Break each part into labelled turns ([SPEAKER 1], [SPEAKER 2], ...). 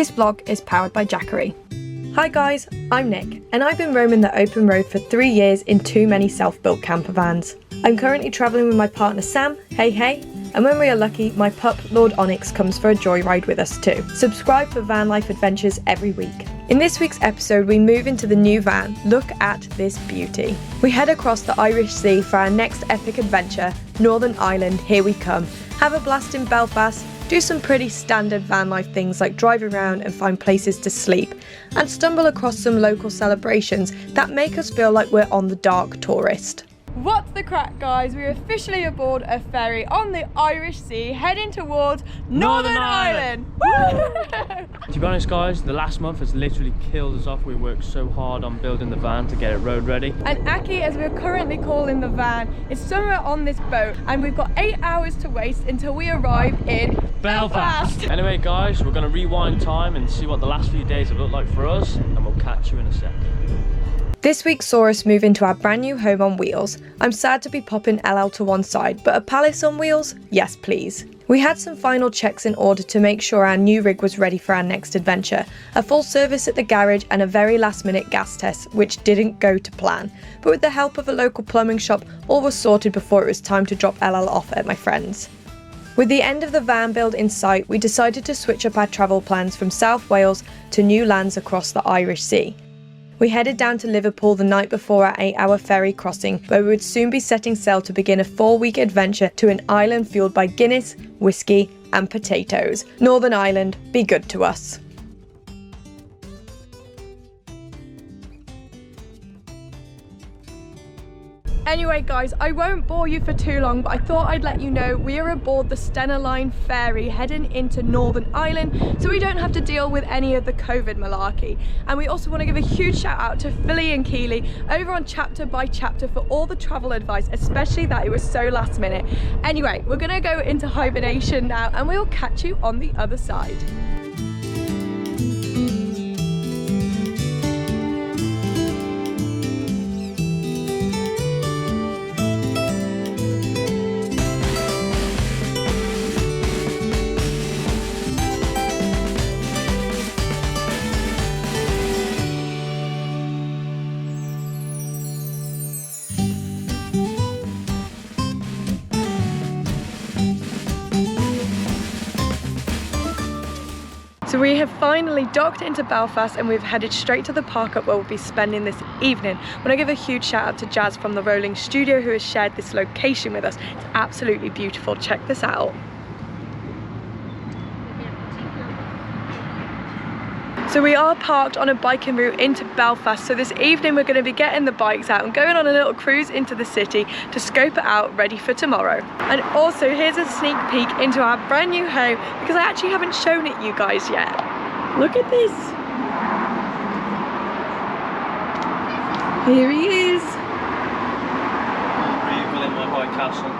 [SPEAKER 1] This vlog is powered by Jackery. Hi guys, I'm Nick, and I've been roaming the open road for 3 years in too many self-built camper vans. I'm currently travelling with my partner Sam, hey, and when we are lucky, my pup Lord Onyx comes for a joyride with us too. Subscribe for van life adventures every week. In this week's episode, we move into the new van. Look at this beauty. We head across the Irish Sea for our next epic adventure, Northern Ireland, here we come. Have a blast in Belfast, do some pretty standard van life things like drive around and find places to sleep, and stumble across some local celebrations that make us feel like we're on the dark tourist. What's the crack, guys? We're officially aboard a ferry on the Irish Sea heading towards Northern Ireland.
[SPEAKER 2] To be honest guys, the last month has literally killed us off. We worked so hard on building the van to get it road ready.
[SPEAKER 1] And Aki, as we're currently calling the van, is somewhere on this boat, and we've got 8 hours to waste until we arrive in Belfast.
[SPEAKER 2] Anyway guys, we're going to rewind time and see what the last few days have looked like for us, and we'll catch you in a sec.
[SPEAKER 1] This week saw us move into our brand new home on wheels. I'm sad to be popping LL to one side, but a palace on wheels? Yes please. We had some final checks in order to make sure our new rig was ready for our next adventure, a full service at the garage and a very last minute gas test, which didn't go to plan. But with the help of a local plumbing shop, all was sorted before it was time to drop LL off at my friend's. With the end of the van build in sight, we decided to switch up our travel plans from South Wales to new lands across the Irish Sea. We headed down to Liverpool the night before our 8-hour ferry crossing, where we would soon be setting sail to begin a 4-week adventure to an island fueled by Guinness, whiskey and potatoes. Northern Ireland, be good to us. Anyway guys, I won't bore you for too long, but I thought I'd let you know we are aboard the Stena Line ferry heading into Northern Ireland, so we don't have to deal with any of the COVID malarkey. And we also want to give a huge shout out to Philly and Keely over on Chapter by Chapter for all the travel advice, especially that it was so last minute. Anyway, we're going to go into hibernation now and we'll catch you on the other side. So we have finally docked into Belfast and we've headed straight to the park up where we'll be spending this evening. I want to give a huge shout out to Jazz from the Rolling Studio who has shared this location with us. It's absolutely beautiful. Check this out. So we are parked on a biking route into Belfast, so this evening we're going to be getting the bikes out and going on a little cruise into the city to scope it out, ready for tomorrow. And also here's a sneak peek into our brand new home, because I actually haven't shown it you guys yet. Look at this. Here he is.
[SPEAKER 2] Rebuilding my White Castle.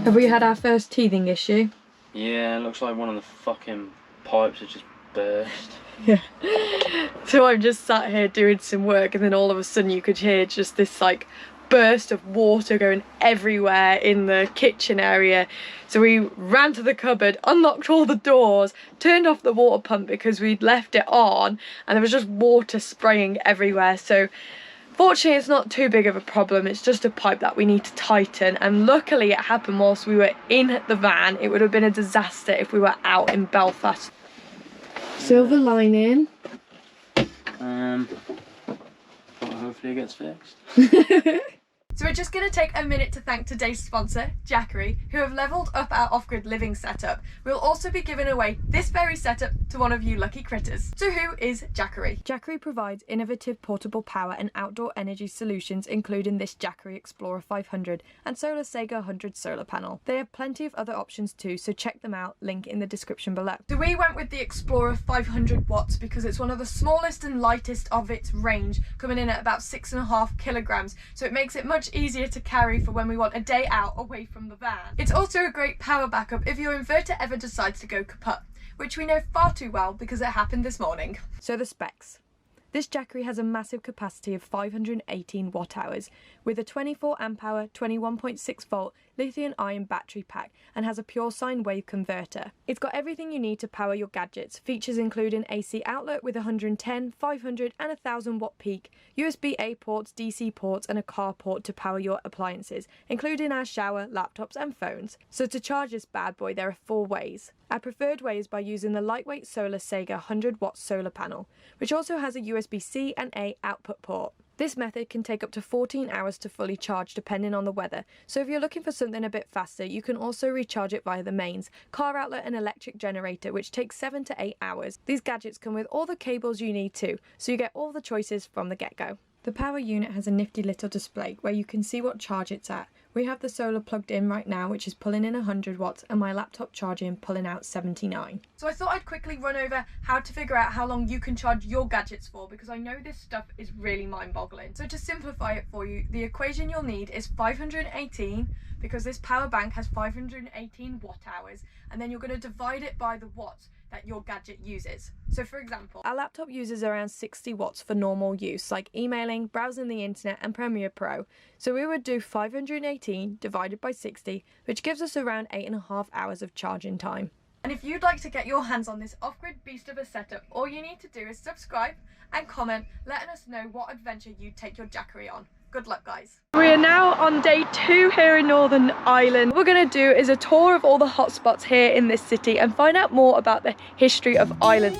[SPEAKER 1] Have we had our first teething issue?
[SPEAKER 2] Yeah, it looks like one of the fucking pipes has just burst.
[SPEAKER 1] Yeah. So I'm just sat here doing some work and then all of a sudden you could hear just this like burst of water going everywhere in the kitchen area. So we ran to the cupboard, unlocked all the doors, turned off the water pump because we'd left it on and there was just water spraying everywhere. So fortunately it's not too big of a problem, it's just a pipe that we need to tighten, and luckily it happened whilst we were in the van. It would have been a disaster if we were out in Belfast. Silver lining.
[SPEAKER 2] Hopefully it gets fixed.
[SPEAKER 1] So we're just going to take a minute to thank today's sponsor, Jackery, who have levelled up our off-grid living setup. We'll also be giving away this very setup to one of you lucky critters. So who is Jackery? Jackery provides innovative portable power and outdoor energy solutions, including this Jackery Explorer 500 and SolarSaga 100 solar panel. They have plenty of other options too, so check them out, link in the description below. So we went with the Explorer 500 watts because it's one of the smallest and lightest of its range, coming in at about 6.5 kilograms, so it makes it much easier to carry for when we want a day out away from the van. It's also a great power backup if your inverter ever decides to go kaput, which we know far too well because it happened this morning. So the specs. This Jackery has a massive capacity of 518 watt hours with a 24 amp hour 21.6 volt lithium ion battery pack and has a pure sine wave converter. It's got everything you need to power your gadgets, features including AC outlet with 110, 500 and 1000 watt peak, USB-A ports, DC ports and a car port to power your appliances, including our shower, laptops and phones. So to charge this bad boy there are 4 ways. Our preferred way is by using the lightweight SolarSaga 100 watt solar panel, which also has a USB-C and A output port. This method can take up to 14 hours to fully charge depending on the weather, so if you're looking for something a bit faster you can also recharge it via the mains, car outlet and electric generator, which takes 7 to 8 hours. These gadgets come with all the cables you need too, so you get all the choices from the get-go. The power unit has a nifty little display where you can see what charge it's at. We have the solar plugged in right now, which is pulling in 100 watts, and my laptop charging pulling out 79. So I thought I'd quickly run over how to figure out how long you can charge your gadgets for, because I know this stuff is really mind-boggling. So to simplify it for you, the equation you'll need is 518, because this power bank has 518 watt hours, and then you're going to divide it by the watts that your gadget uses. So for example, our laptop uses around 60 watts for normal use, like emailing, browsing the internet and Premiere Pro. So we would do 518 divided by 60, which gives us around 8.5 hours of charging time. And if you'd like to get your hands on this off-grid beast of a setup, all you need to do is subscribe and comment, letting us know what adventure you'd take your Jackery on. Good luck, guys. We are now on day 2 here in Northern Ireland. What we're going to do is a tour of all the hotspots here in this city and find out more about the history of Ireland.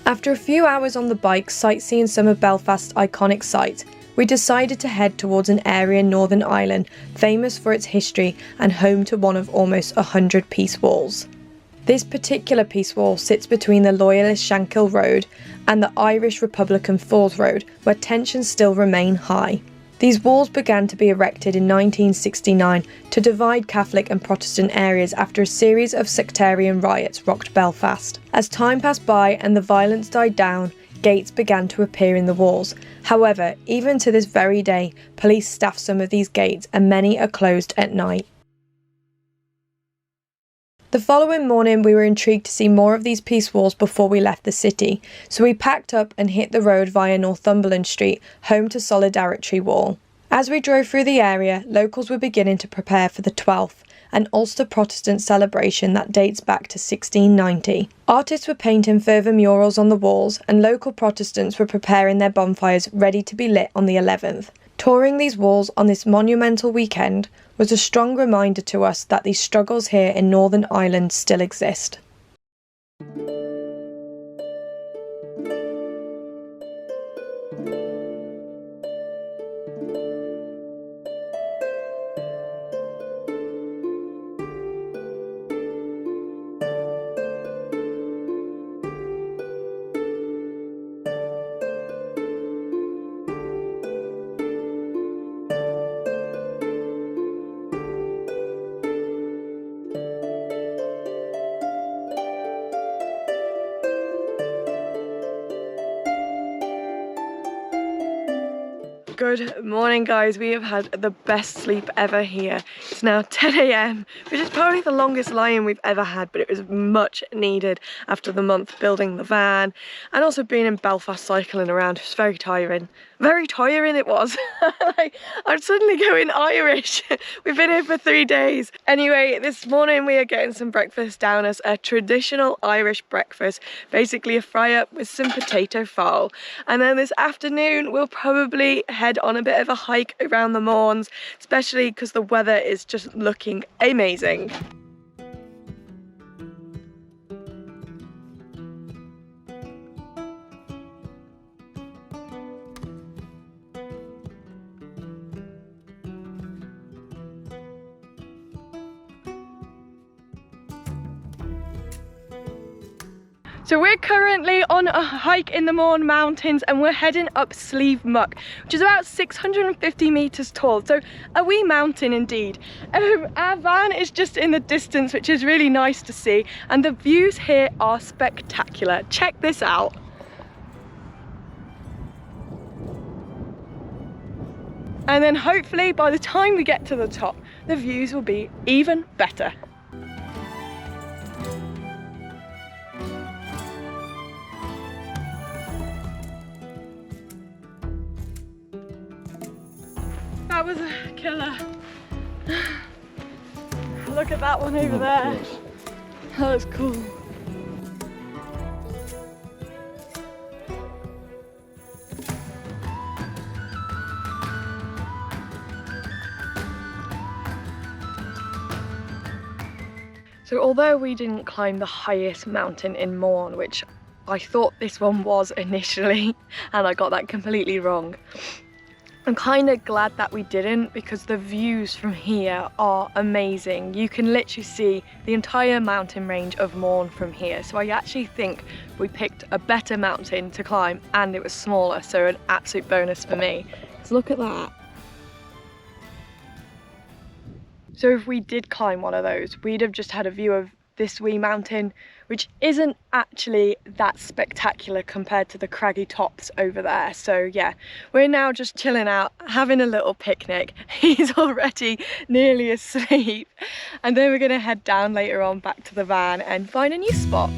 [SPEAKER 1] After a few hours on the bike sightseeing some of Belfast's iconic sites, we decided to head towards an area in Northern Ireland famous for its history and home to one of almost 100 peace walls. This particular peace wall sits between the Loyalist Shankill Road and the Irish Republican Falls Road, where tensions still remain high. These walls began to be erected in 1969 to divide Catholic and Protestant areas after a series of sectarian riots rocked Belfast. As time passed by and the violence died down, gates began to appear in the walls. However, even to this very day, police staff some of these gates and many are closed at night. The following morning we were intrigued to see more of these peace walls before we left the city, so we packed up and hit the road via Northumberland Street, home to Solidarity Wall. As we drove through the area, locals were beginning to prepare for the Twelfth, an Ulster Protestant celebration that dates back to 1690. Artists were painting further murals on the walls, and local Protestants were preparing their bonfires ready to be lit on the 11th. Touring these walls on this monumental weekend was a strong reminder to us that these struggles here in Northern Ireland still exist. Good morning, guys. We have had the best sleep ever here. It's now 10 AM, which is probably the longest lie-in we've ever had, but it was much needed after the month building the van and also being in Belfast cycling around. It was very tiring. Very tiring it was. Like, I'm suddenly going Irish. We've been here for 3 days. Anyway, this morning we are getting some breakfast down as a traditional Irish breakfast, basically a fry up with some potato fowl. And then this afternoon we'll probably head on a bit of a hike around the Mournes, especially because the weather is just looking amazing. So we're currently on a hike in the Mourne Mountains and we're heading up Slieve Muck, which is about 650 metres tall, so a wee mountain indeed. Our van is just in the distance, which is really nice to see, and the views here are spectacular. Check this out. And then hopefully by the time we get to the top, the views will be even better. That was a killer. Look at that one over there. That was cool. So although we didn't climb the highest mountain in Mourne, which I thought this one was initially, and I got that completely wrong, I'm kind of glad that we didn't, because the views from here are amazing. You can literally see the entire mountain range of Mourne from here. So I actually think we picked a better mountain to climb and it was smaller, so an absolute bonus for me. So look at that. So if we did climb one of those, we'd have just had a view of this wee mountain, which isn't actually that spectacular compared to the craggy tops over there. So yeah, we're now just chilling out, having a little picnic. He's already nearly asleep. And then we're gonna head down later on back to the van and find a new spot.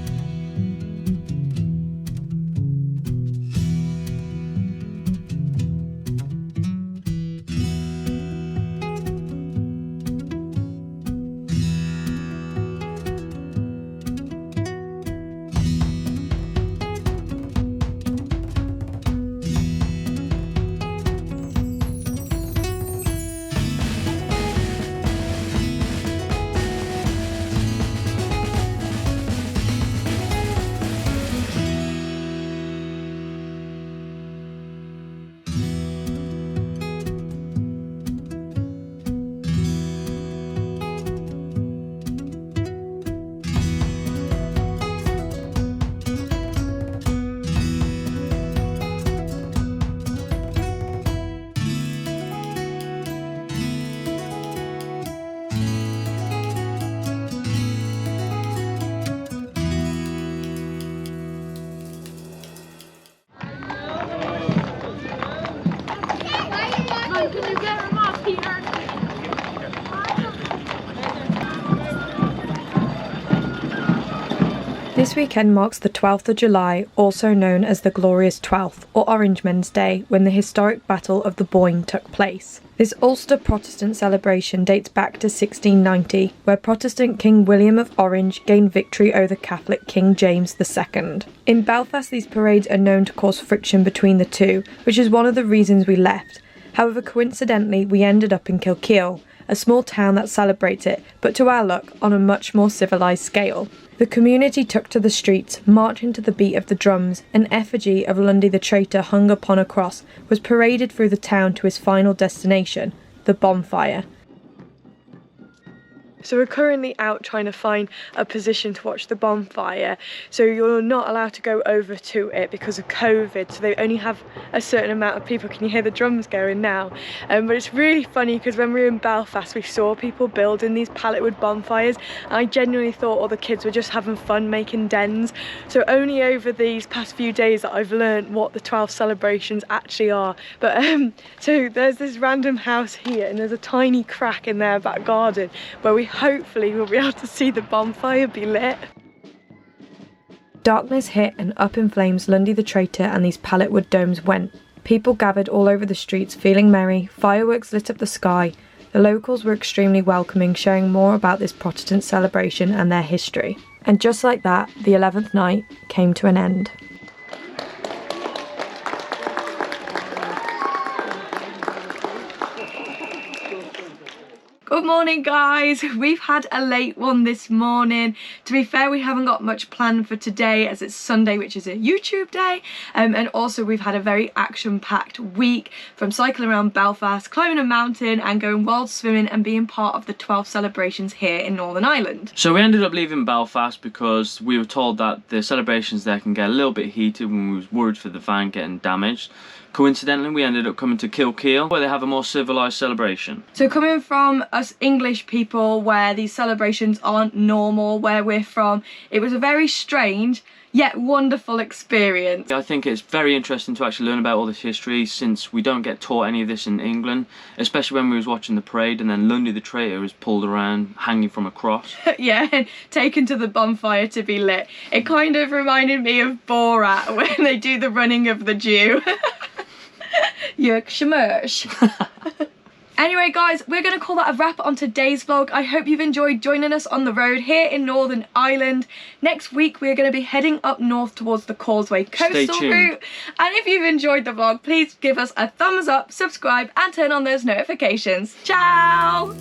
[SPEAKER 1] This weekend marks the 12th of July, also known as the Glorious Twelfth, or Orange Men's Day, when the historic Battle of the Boyne took place. This Ulster Protestant celebration dates back to 1690, where Protestant King William of Orange gained victory over Catholic King James II. In Belfast, these parades are known to cause friction between the two, which is one of the reasons we left. However, coincidentally, we ended up in Kilkeel, a small town that celebrates it, but to our luck, on a much more civilised scale. The community took to the streets, marching to the beat of the drums. An effigy of Lundy the traitor hung upon a cross was paraded through the town to his final destination, the bonfire. So we're currently out trying to find a position to watch the bonfire. So you're not allowed to go over to it because of COVID. So they only have a certain amount of people. Can you hear the drums going now? But it's really funny because when we were in Belfast, we saw people building these pallet wood bonfires. And I genuinely thought all the kids were just having fun making dens. So only over these past few days that I've learned what the 12 celebrations actually are. But so there's this random house here and there's a tiny crack in their back garden where we hopefully we'll be able to see the bonfire be lit. Darkness hit and up in flames Lundy the Traitor and these pallet wood domes went. People gathered all over the streets feeling merry, fireworks lit up the sky. The locals were extremely welcoming, sharing more about this Protestant celebration and their history. And just like that, the 11th night came to an end. Good morning guys, we've had a late one this morning. To be fair, we haven't got much planned for today as it's Sunday, which is a YouTube day, and also we've had a very action-packed week from cycling around Belfast, climbing a mountain and going wild swimming and being part of the 12 celebrations here in Northern Ireland.
[SPEAKER 2] So we ended up leaving Belfast because we were told that the celebrations there can get a little bit heated when we was worried for the van getting damaged. Coincidentally, we ended up coming to Kilkeel, where they have a more civilised celebration.
[SPEAKER 1] So coming from us English people, where these celebrations aren't normal, where we're from, it was a very strange yet wonderful experience.
[SPEAKER 2] I think it's very interesting to actually learn about all this history, since we don't get taught any of this in England, especially when we was watching the parade and then Lundy the Traitor was pulled around hanging from a cross.
[SPEAKER 1] Yeah, and taken to the bonfire to be lit. It kind of reminded me of Borat when they do the running of the Jew. Yuck schmersh. Anyway guys, we're going to call that a wrap on today's vlog. I hope you've enjoyed joining us on the road here in Northern Ireland. Next week we're going to be heading up north towards the Causeway coastal route. And if you've enjoyed the vlog, please give us a thumbs up, subscribe and turn on those notifications. Ciao!